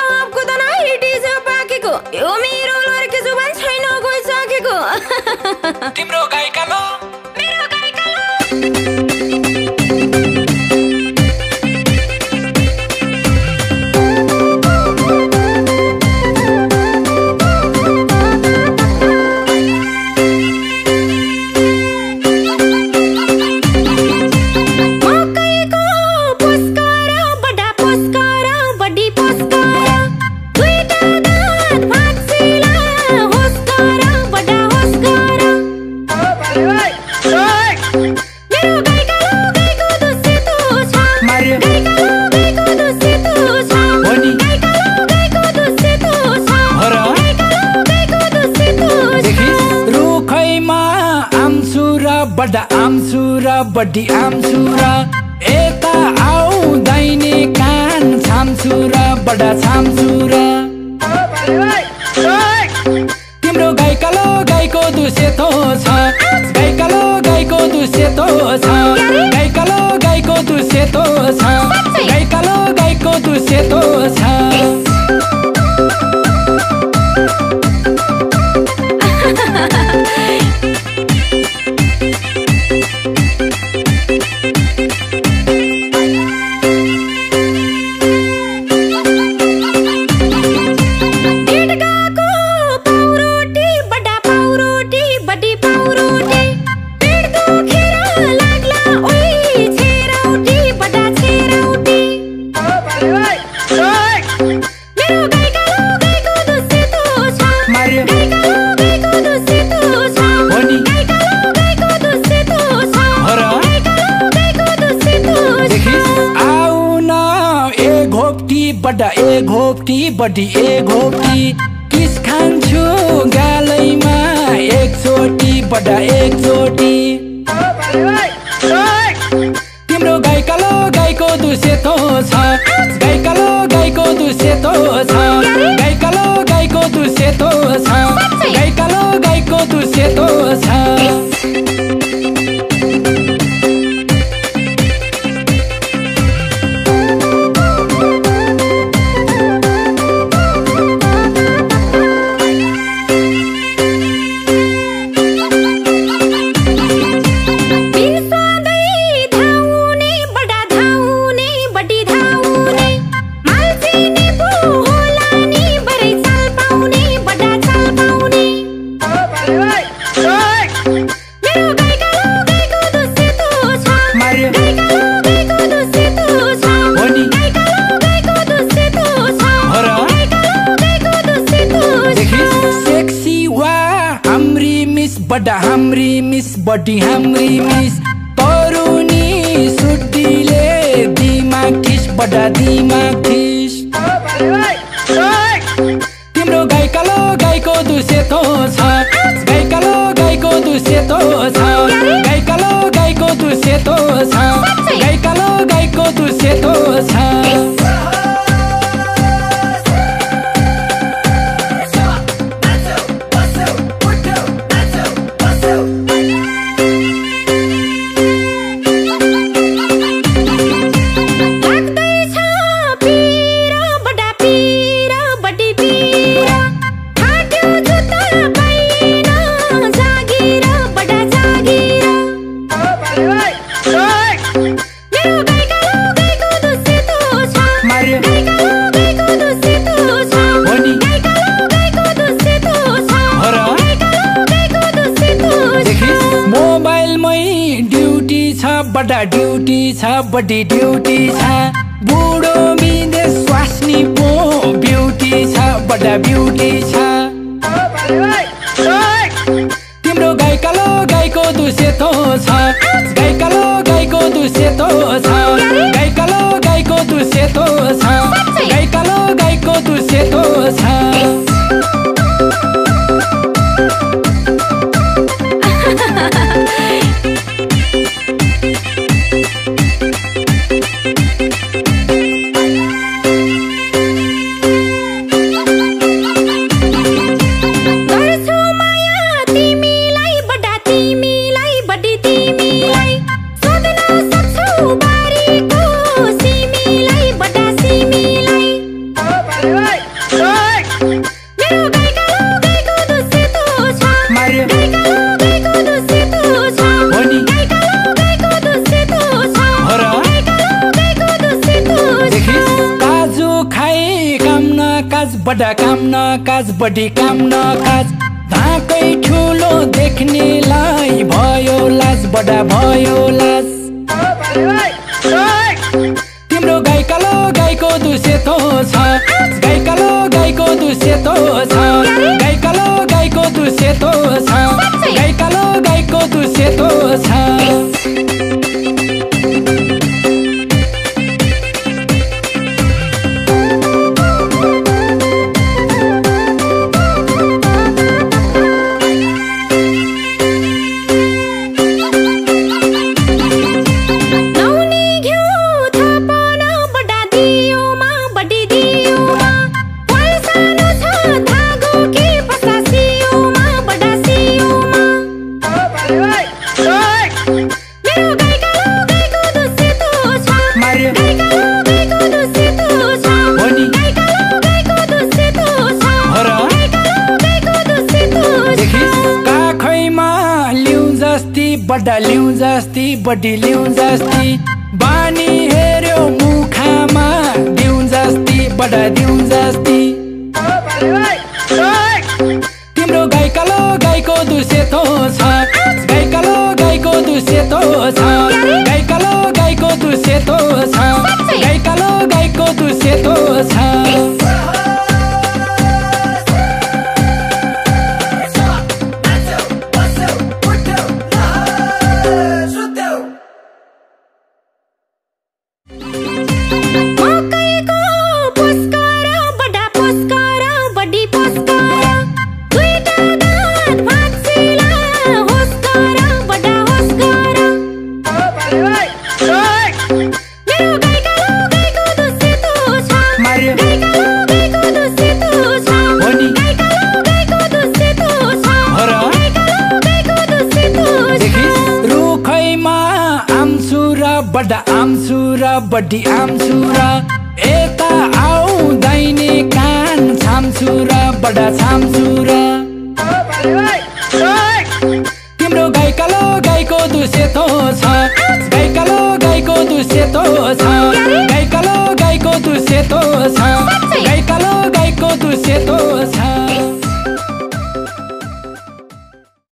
आपको त नाइटिज पाकेको यो मेरो लड्के जुबान छैन गइसकेको तिम्रो गाई कालो मेरो गाई कालो बड़ा आमसुरा बड़ी आमसुरा एता आउँदैने कान छामसुरा बड़ा छामसुरा तिम्रो गाई कालो गाईको दुसेतो छ गाई कालो गाईको दुसेतो छ गाई कालो गाईको दुसेतो छ गाई कालो गाईको दुसेतो छ बड़ा ए घोप्टी बड़ी ए घोप्टी किस खान्छु गालैमा एकचोटी बड़ा एकचोटी तिम्रो गाई कालो गाईको दुसेतो छ गाई कालो गाईको दुसेतो छ गाई कालो गाईको दुसेतो छ गाई कालो गाईको दुसेतो छ बड़ा हाम्री मिस बड़ी हाम्री मिस तरुनी सुटीले दिमाग खिस बड़ा दिमाग खिस तिम्रो गाई कालो गाईको दुसेतो छ गाई कालो गाईको दुसेतो छ गाई कालो गाईको दुसेतो छ गाई कालो गाईको दुसेतो छ बड़ा ड्यूटी छ बड़ी ड्यूटी छ बुढो मिले स्वास्नी पो ब्यूटी छ बड़ा ब्यूटी छ तिम्रो गाई कालो गाईको दुसेतो छ गाई कालो गाईको दुसेतो छ गाई कालो गाईको दुसेतो छ गाई कालो गाईको दुसेतो छ नकाज बडा काम नकाज बढी काम नकाज धाकै ठुलो देख्नेलाई भयो लाज बडा भयो लाज तिम्रो गाई कालो गाईको दुसेतो छ गाई कालो गाईको दुसेतो छ गाई कालो गाईको दुसेतो छ गाई कालो गाईको दुसेतो छ बडा लिउँ जस्ती बडी लिउँ जस्ती बानी हेर्यो मुखामा दिउँ जस्ती बडा दिउँ जस्ती तिम्रो गाई कालो गाईको दुसेतो छ गाई कालो गाईको दुसेतो छ गाई कालो गाईको दुसेतो छ गाई कालो गाईको दुसेतो छ बडा आमसुरा बडी आमसुरा यता आउँदैन कान छामसुरा बडा छामसुरा